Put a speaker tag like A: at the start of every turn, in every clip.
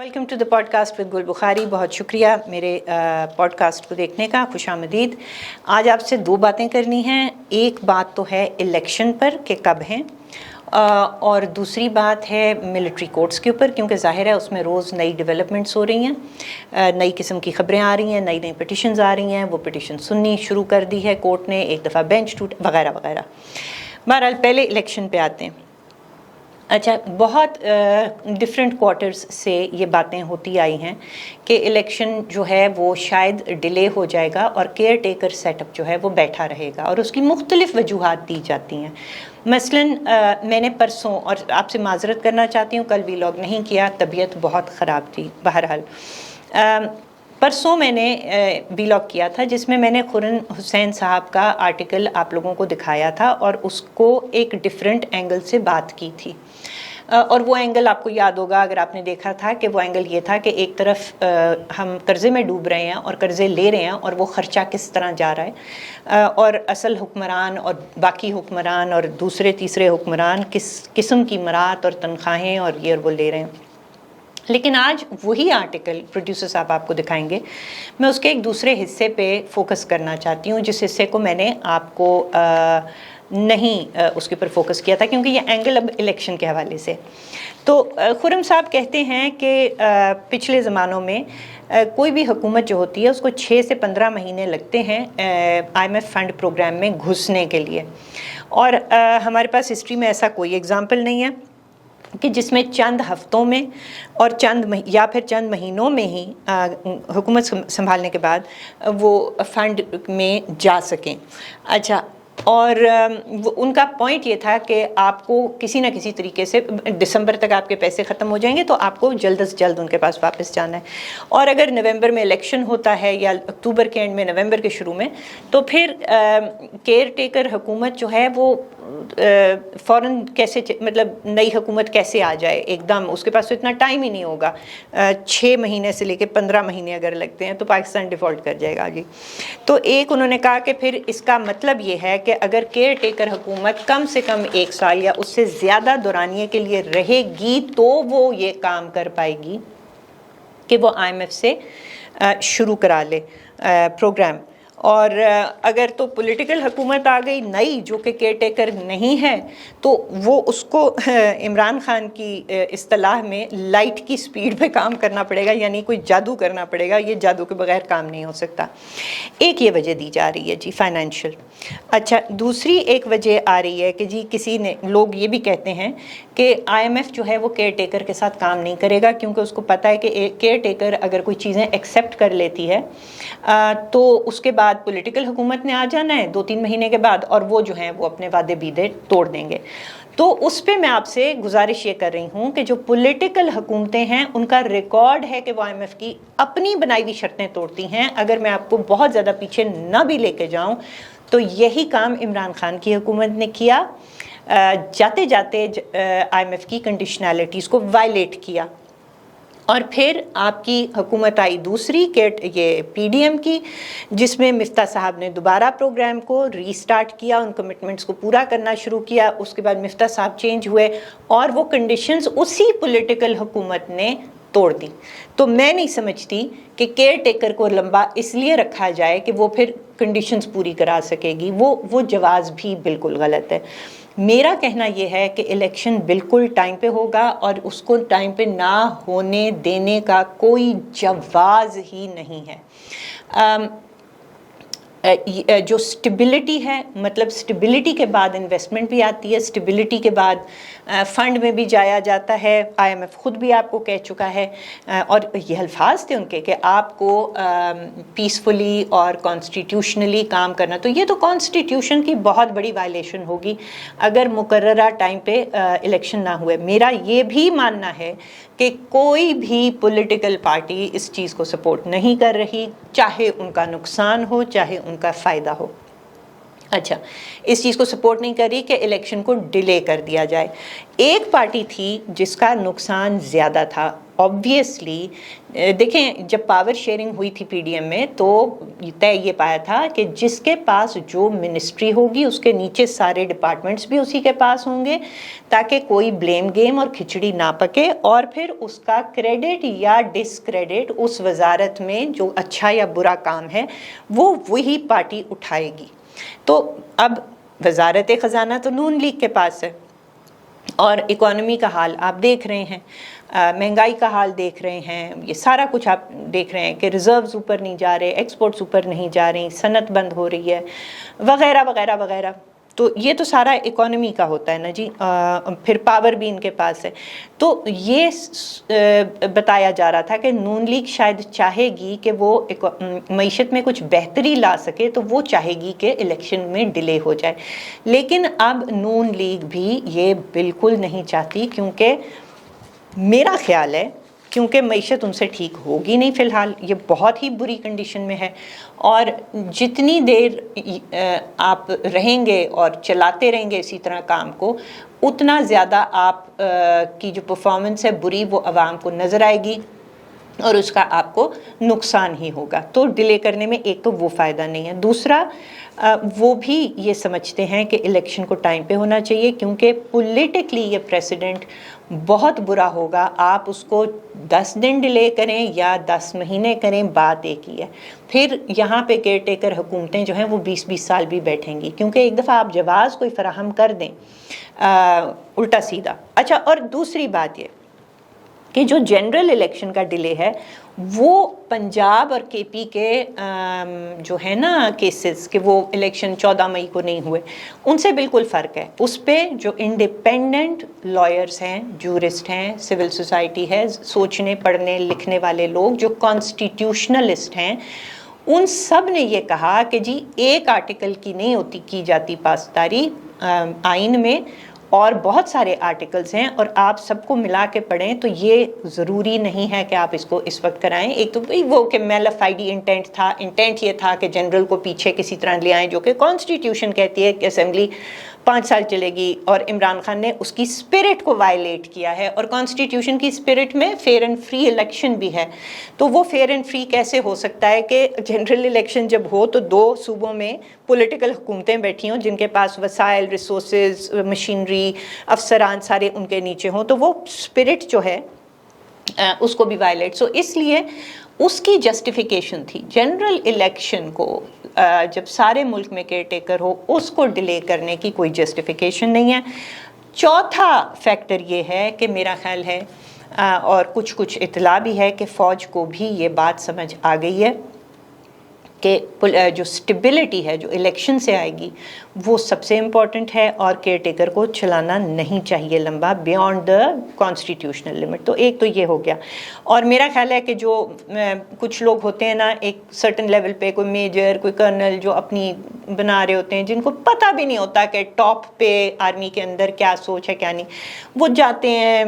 A: Welcome to the podcast with Gul Bukhari. بہت شکریہ میرے پوڈ کاسٹ کو دیکھنے کا. خوش آمدید. آج آپ سے دو باتیں کرنی ہیں. ایک بات تو ہے الیکشن پر کہ کب ہیں، اور دوسری بات ہے ملٹری کورٹس کے اوپر، کیونکہ ظاہر ہے اس میں روز نئی ڈیولپمنٹس ہو رہی ہیں، نئی قسم کی خبریں آ رہی ہیں، نئی پٹیشنز آ رہی ہیں. وہ پٹیشن سننی شروع کر دی ہے کورٹ نے، ایک دفعہ بینچ ٹوٹ وغیرہ وغیرہ. بہرحال پہلے الیکشن پہ آتے ہیں. اچھا، بہت ڈفرینٹ کوارٹرز سے یہ باتیں ہوتی آئی ہیں کہ الیکشن جو ہے وہ شاید ڈیلے ہو جائے گا اور کیئر ٹیکر سیٹ اپ جو ہے وہ بیٹھا رہے گا، اور اس کی مختلف وجوہات دی جاتی ہیں. مثلاً میں نے پرسوں، اور آپ سے معذرت کرنا چاہتی ہوں کل ویلاگ نہیں کیا، طبیعت بہت خراب تھی. بہرحال پرسوں میں نے ویلاگ کیا تھا جس میں میں نے خورن حسین صاحب کا آرٹیکل آپ لوگوں کو دکھایا تھا اور اس کو ایک ڈفرینٹ اینگل سے بات کی تھی. اور وہ اینگل آپ کو یاد ہوگا اگر آپ نے دیکھا تھا کہ وہ اینگل یہ تھا کہ ایک طرف ہم قرضے میں ڈوب رہے ہیں اور قرضے لے رہے ہیں، اور وہ خرچہ کس طرح جا رہا ہے، اور اصل حکمران اور باقی حکمران اور دوسرے تیسرے حکمران کس قسم کی مرات اور تنخواہیں اور یہ اور وہ لے رہے ہیں. لیکن آج وہی آرٹیکل پروڈیوسر صاحب آپ کو دکھائیں گے. میں اس کے ایک دوسرے حصے پہ فوکس کرنا چاہتی ہوں، جس حصے کو میں نے آپ کو نہیں اس کے اوپر فوکس کیا تھا کیونکہ یہ اینگل اب الیکشن کے حوالے سے. تو خرم صاحب کہتے ہیں کہ پچھلے زمانوں میں کوئی بھی حکومت جو ہوتی ہے اس کو 6 سے 15 مہینے لگتے ہیں IMF فنڈ پروگرام میں گھسنے کے لیے، اور ہمارے پاس ہسٹری میں ایسا کوئی ایگزامپل نہیں ہے کہ جس میں چند ہفتوں میں اور یا پھر چند مہینوں میں ہی حکومت سنبھالنے کے بعد وہ فنڈ میں جا سکیں. اچھا، اور ان کا پوائنٹ یہ تھا کہ آپ کو کسی نہ کسی طریقے سے دسمبر تک آپ کے پیسے ختم ہو جائیں گے تو آپ کو جلد از جلد ان کے پاس واپس جانا ہے، اور اگر نومبر میں الیکشن ہوتا ہے یا اکتوبر کے اینڈ میں نومبر کے شروع میں، تو پھر کیئر ٹیکر حکومت جو ہے وہ فوراً کیسے، مطلب نئی حکومت کیسے آ جائے ایک دم. اس کے پاس تو اتنا ٹائم ہی نہیں ہوگا. 6 مہینے سے لے کے 15 مہینے اگر لگتے ہیں تو پاکستان ڈیفالٹ کر جائے گا جی. تو ایک انہوں نے کہا کہ پھر اس کا مطلب یہ ہے کہ اگر کیئر ٹیکر حکومت کم سے کم 1 سال یا اس سے زیادہ دورانیے کے لیے رہے گی تو وہ یہ کام کر پائے گی کہ وہ IMF سے شروع کرا لے پروگرام. اور اگر تو پولیٹیکل حکومت آ گئی نئی جو کہ کیئر ٹیکر نہیں ہے، تو وہ اس کو عمران خان کی اصطلاح میں لائٹ کی سپیڈ پہ کام کرنا پڑے گا، یعنی کوئی جادو کرنا پڑے گا. یہ جادو کے بغیر کام نہیں ہو سکتا. ایک یہ وجہ دی جا رہی ہے جی فائنینشیل. اچھا، دوسری ایک وجہ آ رہی ہے کہ جی لوگ یہ بھی کہتے ہیں کہ IMF جو ہے وہ کیئر ٹیکر کے ساتھ کام نہیں کرے گا، کیونکہ اس کو پتہ ہے کہ کیئر ٹیکر اگر کوئی چیزیں ایکسیپٹ کر لیتی ہے تو اس کے بعد پولیٹیکل حکومت نے آ جانا ہے 2-3 مہینے کے بعد، اور وہ جو ہیں وہ اپنے وعدے بیدے توڑ دیں گے. تو اس پہ میں آپ سے گزارش یہ کر رہی ہوں کہ جو پولیٹیکل حکومتیں ہیں ان کا ریکارڈ ہے کہ وہ IMF کی اپنی بنائی ہوئی شرطیں توڑتی ہیں. اگر میں آپ کو بہت زیادہ پیچھے نہ بھی لے کے جاؤں تو یہی کام عمران خان کی حکومت نے کیا، جاتے جاتے IMF کی کنڈیشنلٹیز کو وائلیٹ کیا. اور پھر آپ کی حکومت آئی دوسری یہ PDM کی، جس میں مفتاح صاحب نے دوبارہ پروگرام کو ری سٹارٹ کیا، ان کمٹمنٹس کو پورا کرنا شروع کیا. اس کے بعد مفتاح صاحب چینج ہوئے اور وہ کنڈیشنز اسی پولیٹیکل حکومت نے توڑ دی. تو میں نہیں سمجھتی کہ کیئر ٹیکر کو لمبا اس لیے رکھا جائے کہ وہ پھر کنڈیشنز پوری کرا سکے گی. وہ جواز بھی بالکل غلط ہے. میرا کہنا یہ ہے کہ الیکشن بالکل ٹائم پہ ہوگا، اور اس کو ٹائم پہ نہ ہونے دینے کا کوئی جواز ہی نہیں ہے. جو سٹیبلٹی ہے، مطلب سٹیبلٹی کے بعد انویسٹمنٹ بھی آتی ہے، سٹیبلٹی کے بعد فنڈ میں بھی جایا جاتا ہے. IMF خود بھی آپ کو کہہ چکا ہے، اور یہ الفاظ تھے ان کے کہ آپ کو پیسفلی اور کانسٹیٹیوشنلی کام کرنا. تو یہ تو کانسٹیٹیوشن کی بہت بڑی وائلیشن ہوگی اگر مقررہ ٹائم پہ الیکشن نہ ہوئے. میرا یہ بھی ماننا ہے کہ کوئی بھی پولیٹیکل پارٹی اس چیز کو سپورٹ نہیں کر رہی، چاہے ان کا نقصان ہو چاہے ان کا فائدہ ہو. اچھا، اس چیز کو سپورٹ نہیں کر رہی کہ الیکشن کو ڈیلے کر دیا جائے. ایک پارٹی تھی جس کا نقصان زیادہ تھا آبویسلی. دیکھیں جب پاور شیئرنگ ہوئی تھی پی ڈی ایم میں تو طے یہ پایا تھا کہ جس کے پاس جو منسٹری ہوگی اس کے نیچے سارے ڈپارٹمنٹس بھی اسی کے پاس ہوں گے تاکہ کوئی بلیم گیم اور کھچڑی نہ پکے، اور پھر اس کا کریڈٹ یا ڈسکریڈٹ اس وزارت میں جو اچھا یا برا کام ہے وہ وہی پارٹی اٹھائے گی. تو اب وزارت خزانہ تو نون لیگ کے پاس ہے، اور اکانومی کا حال آپ دیکھ رہے ہیں، مہنگائی کا حال دیکھ رہے ہیں، یہ سارا کچھ آپ دیکھ رہے ہیں کہ ریزروز اوپر نہیں جا رہے، ایکسپورٹس اوپر نہیں جا رہی، صنعت بند ہو رہی ہے وغیرہ وغیرہ وغیرہ. تو یہ تو سارا اکانومی کا ہوتا ہے نا جی. پھر پاور بھی ان کے پاس ہے. تو یہ بتایا جا رہا تھا کہ نون لیگ شاید چاہے گی کہ وہ معیشت میں کچھ بہتری لا سکے، تو وہ چاہے گی کہ الیکشن میں ڈیلے ہو جائے. لیکن اب نون لیگ بھی یہ بالکل نہیں چاہتی، کیونکہ میرا خیال ہے کیونکہ معیشت ان سے ٹھیک ہوگی نہیں فی الحال، یہ بہت ہی بری کنڈیشن میں ہے، اور جتنی دیر آپ رہیں گے اور چلاتے رہیں گے اسی طرح کام کو، اتنا زیادہ آپ کی جو پرفارمنس ہے بری وہ عوام کو نظر آئے گی اور اس کا آپ کو نقصان ہی ہوگا. تو ڈیلے کرنے میں ایک تو وہ فائدہ نہیں ہے، دوسرا وہ بھی یہ سمجھتے ہیں کہ الیکشن کو ٹائم پہ ہونا چاہیے کیونکہ پولیٹکلی یہ پریسیڈنٹ بہت برا ہوگا. آپ اس کو 10 دن ڈیلے کریں یا 10 مہینے کریں، بات ایک ہی ہے. پھر یہاں پہ کیئر ٹیکر حکومتیں جو ہیں وہ 20-20 سال بھی بیٹھیں گی، کیونکہ ایک دفعہ آپ جواز کوئی فراہم کر دیں الٹا سیدھا. اچھا، اور دوسری بات یہ کہ جو جنرل الیکشن کا ڈیلے ہے وہ پنجاب اور کے پی کے جو ہے نا کیسز کہ وہ الیکشن 14 مئی کو نہیں ہوئے، ان سے بالکل فرق ہے. اس پہ جو انڈیپینڈنٹ لائرز ہیں، جورسٹ ہیں، سول سوسائٹی ہے، سوچنے پڑھنے لکھنے والے لوگ جو کانسٹیٹیوشنلسٹ ہیں، ان سب نے یہ کہا کہ جی ایک آرٹیکل کی نہیں کی جاتی پاسداری آئین میں، اور بہت سارے آرٹیکلز ہیں، اور آپ سب کو ملا کے پڑھیں تو یہ ضروری نہیں ہے کہ آپ اس کو اس وقت کرائیں. ایک تو وہ کہ میلافائڈی انٹینٹ تھا، انٹینٹ یہ تھا کہ جنرل کو پیچھے کسی طرح لے آئیں، جو کہ کانسٹیٹیوشن کہتی ہے کہ اسمبلی 5 سال چلے گی، اور عمران خان نے اس کی اسپرٹ کو وائلیٹ کیا ہے، اور کانسٹیٹیوشن کی اسپرٹ میں فیئر اینڈ فری الیکشن بھی ہے. تو وہ فیئر اینڈ فری کیسے ہو سکتا ہے کہ جنرل الیکشن جب ہو تو 2 صوبوں میں پولیٹیکل حکومتیں بیٹھی ہوں جن کے پاس وسائل، ریسورسز، مشینری، افسران سارے ان کے نیچے ہوں، تو وہ اسپرٹ جو ہے اس کو بھی وائلیٹ. سو اس لیے اس کی جسٹیفیکیشن تھی جنرل الیکشن کو جب سارے ملک میں کیئر ٹیکر ہو اس کو ڈیلے کرنے کی کوئی جسٹیفیکیشن نہیں ہے. چوتھا فیکٹر یہ ہے کہ میرا خیال ہے اور کچھ اطلاع بھی ہے کہ فوج کو بھی یہ بات سمجھ آ گئی ہے کہ جو سٹیبلٹی ہے جو الیکشن سے آئے گی وہ سب سے امپورٹنٹ ہے، اور کیئر ٹیکر کو چلانا نہیں چاہیے لمبا بیانڈ دا کانسٹیٹیوشنل لمٹ. تو ایک تو یہ ہو گیا. اور میرا خیال ہے کہ جو کچھ لوگ ہوتے ہیں نا ایک سرٹن لیول پہ، کوئی میجر، کوئی کرنل، جو اپنی بنا رہے ہوتے ہیں جن کو پتہ بھی نہیں ہوتا کہ ٹاپ پہ آرمی کے اندر کیا سوچ ہے کیا نہیں، وہ جاتے ہیں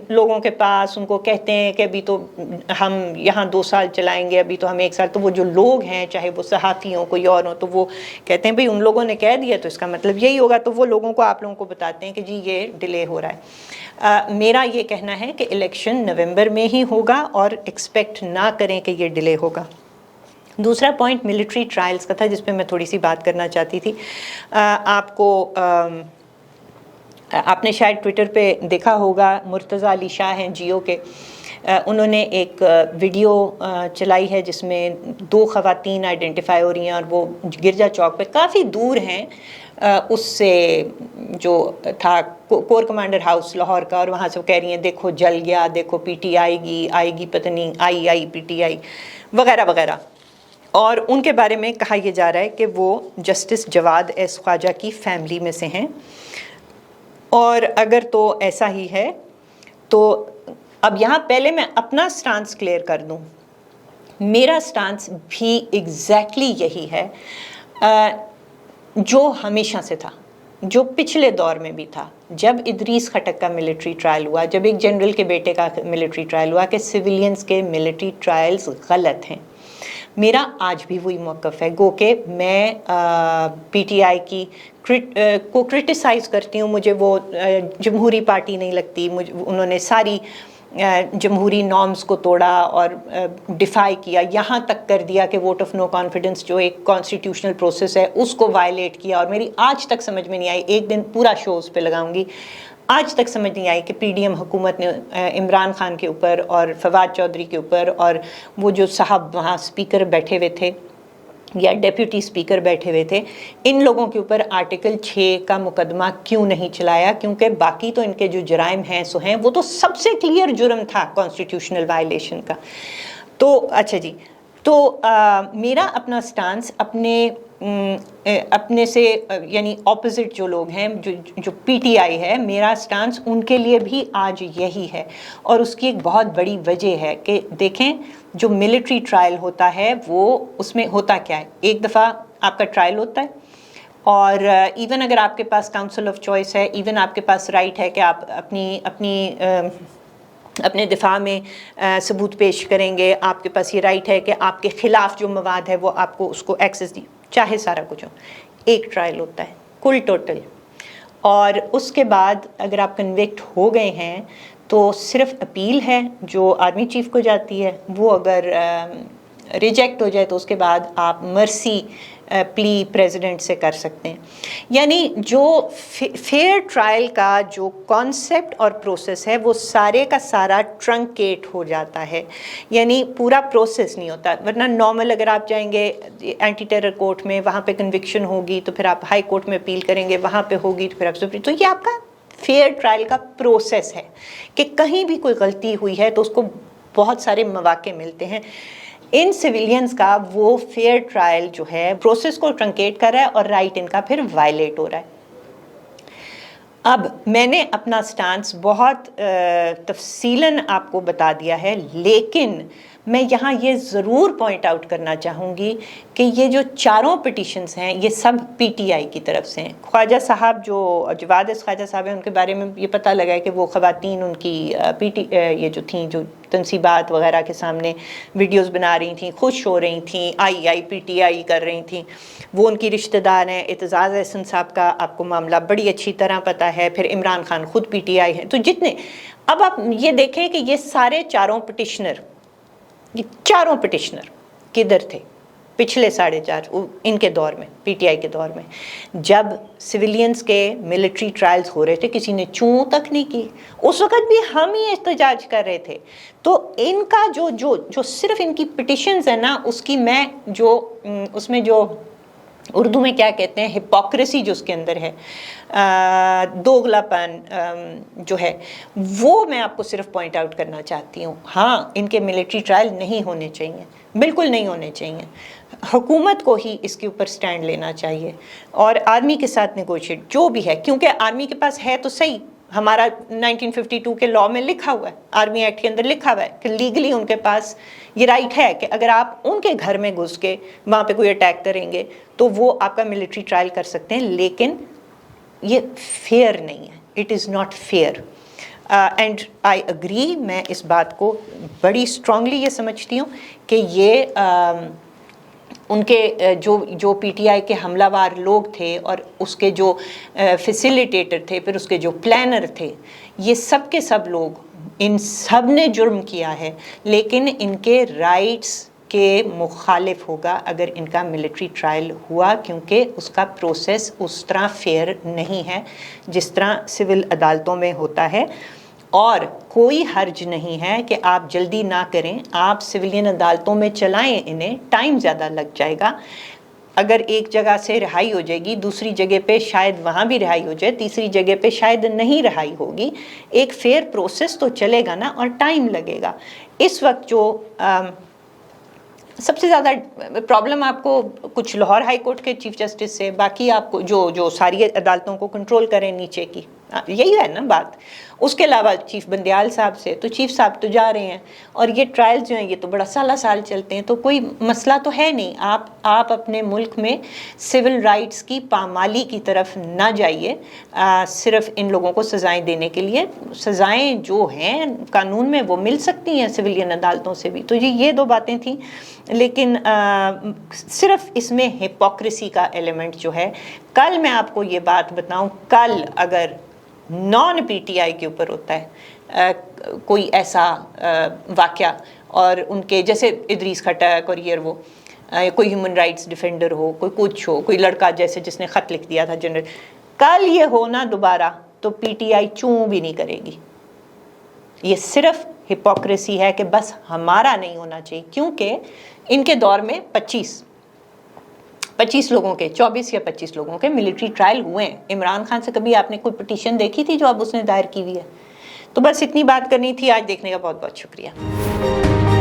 A: لوگوں کے پاس، ان کو کہتے ہیں کہ ابھی تو ہم یہاں 2 سال چلائیں گے، ابھی تو ہم 1 سال. تو وہ جو لوگ ہیں چاہے وہ صحافی ہوں کوئی اور ہوں، تو وہ کہتے ہیں بھئی ان لوگوں نے کہہ دیا تو اس کا مطلب یہی ہوگا. تو وہ لوگوں کو آپ لوگوں کو بتاتے ہیں کہ جی یہ ڈیلے ہو رہا ہے. میرا یہ کہنا ہے کہ الیکشن نومبر میں ہی ہوگا، اور ایکسپیکٹ نہ کریں کہ یہ ڈیلے ہوگا. دوسرا پوائنٹ ملٹری ٹرائلز کا تھا جس پہ میں تھوڑی سی بات کرنا چاہتی تھی. آپ نے شاید ٹویٹر پہ دیکھا ہوگا، مرتضیٰ علی شاہ ہیں جیو کے، انہوں نے ایک ویڈیو چلائی ہے جس میں 2 خواتین آئیڈینٹیفائی ہو رہی ہیں، اور وہ گرجا چوک پہ کافی دور ہیں اس سے جو تھا کور کمانڈر ہاؤس لاہور کا، اور وہاں سے وہ کہہ رہی ہیں دیکھو جل گیا، دیکھو پی ٹی آئے گی پتہ نہیں آئی پی ٹی آئی وغیرہ وغیرہ. اور ان کے بارے میں کہا یہ جا رہا ہے کہ وہ جسٹس جواد ایس خواجہ کی فیملی میں سے ہیں. اور اگر تو ایسا ہی ہے تو اب یہاں پہلے میں اپنا سٹانس کلیئر کر دوں. میرا سٹانس بھی ایگزیکٹلی یہی ہے جو ہمیشہ سے تھا، جو پچھلے دور میں بھی تھا. جب ادریس خٹک کا ملٹری ٹرائل ہوا، جب ایک جنرل کے بیٹے کا ملٹری ٹرائل ہوا، کہ سویلینز کے ملٹری ٹرائلز غلط ہیں. میرا آج بھی وہی موقف ہے، گو کہ میں پی ٹی آئی کی کو کرٹیسائز کرتی ہوں، مجھے وہ جمہوری پارٹی نہیں لگتی، انہوں نے ساری جمہوری نارمز کو توڑا اور ڈیفائی کیا، یہاں تک کر دیا کہ ووٹ آف نو کانفیڈنس جو ایک کانسٹیٹیوشنل پروسیس ہے اس کو وائلیٹ کیا، اور میری آج تک سمجھ میں نہیں آئی، ایک دن پورا شو اس پہ لگاؤں گی، آج تک سمجھ نہیں آئی کہ پی ڈی ایم حکومت نے عمران خان کے اوپر اور فواد چودھری کے اوپر اور وہ جو صاحب وہاں اسپیکر بیٹھے ہوئے تھے یا ڈیپیوٹی اسپیکر بیٹھے ہوئے تھے، ان لوگوں کے اوپر آرٹیکل 6 کا مقدمہ کیوں نہیں چلایا، کیونکہ باقی تو ان کے جو جرائم ہیں سو ہیں، وہ تو سب سے کلیئر جرم تھا کانسٹیٹیوشنل وائلیشن کا۔ تو اچھا جی، تو میرا اپنا سٹانس اپنے سے یعنی اپوزٹ جو لوگ ہیں، جو پی ٹی آئی ہے، میرا سٹانس ان کے لیے بھی آج یہی ہے، اور اس کی ایک بہت بڑی وجہ ہے کہ دیکھیں جو ملٹری ٹرائل ہوتا ہے وہ اس میں ہوتا کیا ہے، ایک دفعہ آپ کا ٹرائل ہوتا ہے، اور ایون اگر آپ کے پاس کاؤنسل آف چوائس ہے، ایون آپ کے پاس رائٹ ہے کہ آپ اپنے دفاع میں ثبوت پیش کریں گے، آپ کے پاس یہ رائٹ ہے کہ آپ کے خلاف جو مواد ہے وہ آپ کو اس کو ایکسیس دی، چاہے سارا کچھ ہو، ایک ٹرائل ہوتا ہے کل ٹوٹل، اور اس کے بعد اگر آپ کنوکٹ ہو گئے ہیں تو صرف اپیل ہے جو آرمی چیف کو جاتی ہے، وہ اگر ریجیکٹ ہو جائے تو اس کے بعد آپ مرسی پلی پریزیڈنٹ سے کر سکتے ہیں۔ یعنی جو فیئر ٹرائل کا جو کانسیپٹ اور پروسیس ہے وہ سارے کا سارا ٹرنکیٹ ہو جاتا ہے، یعنی پورا پروسیس نہیں ہوتا، ورنہ نارمل اگر آپ جائیں گے اینٹی ٹیرر کورٹ میں، وہاں پہ کنوکشن ہوگی تو پھر آپ ہائی کورٹ میں اپیل کریں گے، وہاں پہ ہوگی تو پھر آپ سپریم، تو یہ آپ کا فیئر ٹرائل کا پروسیس ہے کہ کہیں بھی کوئی غلطی ہوئی ہے تو اس کو بہت سارے مواقع ملتے ہیں۔ ان سویلینز کا وہ فیئر ٹرائل جو ہے پروسیس کو ٹرنکیٹ کر رہا ہے اور رائٹ ان کا پھر وائلیٹ ہو رہا ہے۔ اب میں نے اپنا سٹانس بہت تفصیلاً آپ کو بتا دیا ہے، لیکن میں یہاں یہ ضرور پوائنٹ آؤٹ کرنا چاہوں گی کہ یہ جو چاروں پٹیشنز ہیں یہ سب پی ٹی آئی کی طرف سے ہیں۔ خواجہ صاحب جو جواد خواجہ صاحب ہیں، ان کے بارے میں یہ پتہ لگا ہے کہ وہ خواتین ان کی یہ جو تھیں جو تنصیبات وغیرہ کے سامنے ویڈیوز بنا رہی تھیں، خوش ہو رہی تھیں، آئی پی ٹی آئی کر رہی تھیں، وہ ان کی رشتہ دار ہیں۔ اعتزاز احسن صاحب کا آپ کو معاملہ بڑی اچھی طرح پتہ ہے، پھر عمران خان خود پی ٹی آئی ہیں، تو جتنے اب آپ یہ دیکھیں کہ یہ سارے چاروں پٹیشنر کدھر تھے پچھلے 4.5 ان کے دور میں، پی ٹی آئی کے دور میں، جب سویلینز کے ملٹری ٹرائلز ہو رہے تھے، کسی نے چوں تک نہیں کی، اس وقت بھی ہم ہی احتجاج کر رہے تھے۔ تو ان کا جو صرف ان کی پٹیشنز ہیں نا، اس کی میں اس میں جو اردو میں کیا کہتے ہیں، ہپوکریسی جو اس کے اندر ہے، دوغلا پن جو ہے، وہ میں آپ کو صرف پوائنٹ آؤٹ کرنا چاہتی ہوں۔ ہاں، ان کے ملٹری ٹرائل نہیں ہونے چاہیے، بالکل نہیں ہونے چاہیے، حکومت کو ہی اس کے اوپر سٹینڈ لینا چاہیے اور آرمی کے ساتھ نیگوشیٹ جو بھی ہے، کیونکہ آرمی کے پاس ہے تو صحیح، ہمارا 1952 کے لاء میں لکھا ہوا ہے، آرمی ایکٹ کے اندر لکھا ہوا ہے کہ لیگلی ان کے پاس یہ رائٹ ہے کہ اگر آپ ان کے گھر میں گھس کے وہاں پہ کوئی اٹیک کریں گے تو وہ آپ کا ملٹری ٹرائل کر سکتے ہیں، لیکن یہ فیئر نہیں ہے، it is not fair. And I agree, میں اس بات کو بڑی اسٹرانگلی یہ سمجھتی ہوں کہ یہ ان کے جو پی ٹی آئی کے حملہ وار لوگ تھے اور اس کے جو فیسیلیٹیٹر تھے، پھر اس کے جو پلانر تھے، یہ سب کے سب لوگ، ان سب نے جرم کیا ہے، لیکن ان کے رائٹس کے مخالف ہوگا اگر ان کا ملٹری ٹرائل ہوا، کیونکہ اس کا پروسیس اس طرح فیئر نہیں ہے جس طرح سول عدالتوں میں ہوتا ہے۔ اور کوئی حرج نہیں ہے کہ آپ جلدی نہ کریں، آپ سویلین عدالتوں میں چلائیں، انہیں ٹائم زیادہ لگ جائے گا، اگر ایک جگہ سے رہائی ہو جائے گی، دوسری جگہ پہ شاید وہاں بھی رہائی ہو جائے، تیسری جگہ پہ شاید نہیں رہائی ہوگی، ایک فیئر پروسیس تو چلے گا نا، اور ٹائم لگے گا۔ اس وقت جو سب سے زیادہ پرابلم آپ کو کچھ لاہور ہائی کورٹ کے چیف جسٹس سے، باقی آپ کو جو ساری عدالتوں کو کنٹرول کریں نیچے کی، یہی ہے نا بات. اس کے علاوہ چیف بندیال صاحب سے تو چیف صاحب تو جا رہے ہیں اور یہ ٹرائل جو ہیں یہ تو بڑا سال چلتے ہیں, تو کوئی مسئلہ تو ہے نہیں. آپ اپنے ملک میں سول رائٹس کی پامالی کی طرف نہ جائیے صرف ان لوگوں کو سزائیں دینے کے لیے. سزائیں جو ہیں قانون میں وہ مل سکتی ہیں سویلین عدالتوں سے بھی. تو یہ دو باتیں تھیں, لیکن صرف اس میں ہپوکریسی کا ایلیمنٹ جو ہے. کل میں آپ کو یہ بات بتاؤں, کل اگر نان پی ٹی آئی کے اوپر ہوتا ہے کوئی ایسا واقعہ, اور ان کے جیسے ادریس کھٹک اور یہ وہ کوئی ہیومن رائٹس ڈیفینڈر ہو, کوئی کچھ ہو, کوئی لڑکا جیسے جس نے خط لکھ دیا تھا جنرل, کل یہ ہونا دوبارہ تو پی ٹی آئی چوں بھی نہیں کرے گی. یہ صرف ہپوکریسی ہے کہ بس ہمارا نہیں ہونا چاہیے, کیونکہ ان کے دور میں 25 لوگوں کے 24 یا 25 لوگوں کے ملٹری ٹرائل ہوئے ہیں. عمران خان سے کبھی آپ نے کوئی پٹیشن دیکھی تھی جو اب اس نے دائر کی ہوئی ہے؟ تو بس اتنی بات کرنی تھی. آج دیکھنے کا بہت بہت شکریہ.